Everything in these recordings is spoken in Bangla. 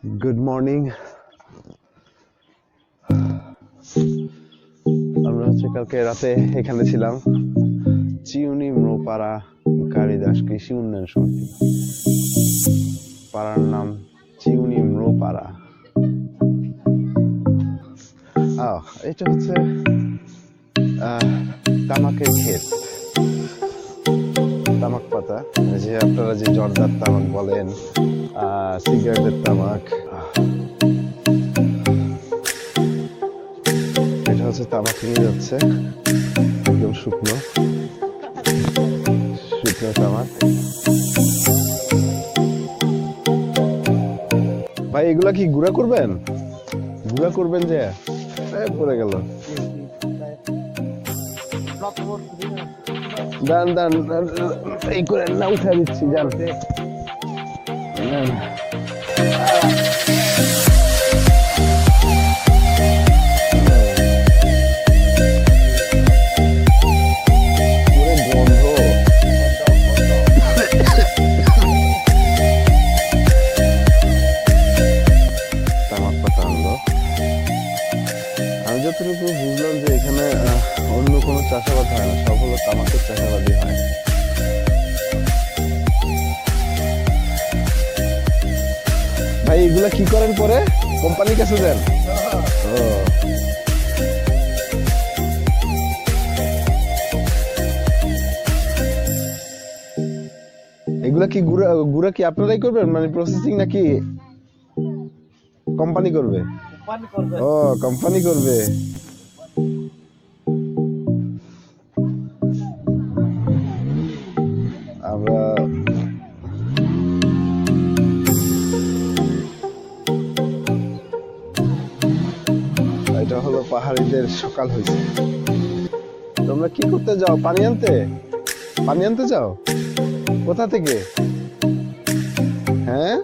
Good morning. আমরা কালকে রাতে এখানে ছিলাম, চিউনি মোপাড়া কালিদাস কৃষি উন্নয়ন সমিতি। পাড়ার নাম চিউনি মোপাড়া। এটা হচ্ছে তামাকের ক্ষেত, তামাক পাতা, যে আপনারা যে জর্দার তামাক বলেন, সিগারেটের তামাক, এটা হচ্ছে তামাক নিয়ে যাচ্ছে, একদম শুকনো তামাক। ভাই এগুলা কি গুঁড়া করবেন? গুঁড়া করবেন যে পড়ে গেল। দান দান এই করে না, উঠে দিচ্ছি জানতে। আমি যতটুকু বুঝলাম যে এখানে অন্য কোনো চাষাবাদ হয় না, সব হলো তামাকের চাষাবাদই হয়। ভাই এগুলা কি করেন পরে? কোম্পানির কাছে দেন? এগুলা কি গুড়া কি আপনারাই করবেন, মানে প্রসেসিং, নাকি কোম্পানি করবে? ও, কোম্পানি করবে। আমরা এটা হলো পাহাড়িদের সকাল হয়েছে। তোমরা কি করতে যাও? পানি আনতে? পানি আনতে যাও? কোথা থেকে? হ্যাঁ,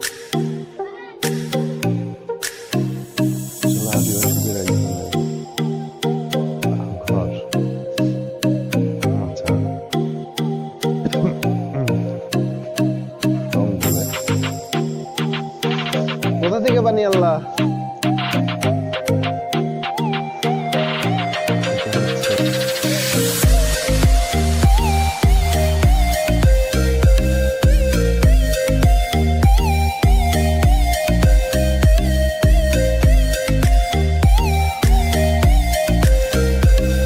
কোথা থেকে পানি আনলা?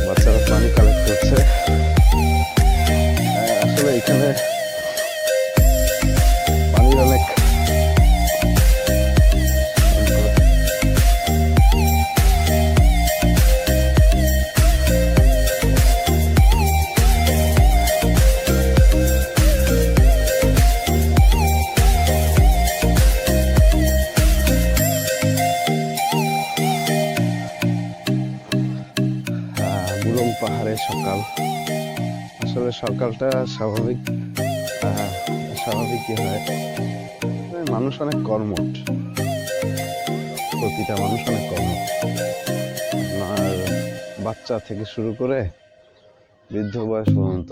বাচ্চারা পানি কালেক্ট করছে। আসলে এখানে পানির অনেক বুলং পাহাড়ের সকাল। আসলে সকালটা স্বাভাবিকই হয়। মানুষ অনেক কর্মঠ, প্রতিটা মানুষ অনেক কর্মঠ। আর বাচ্চা থেকে শুরু করে বৃদ্ধ বয়স পর্যন্ত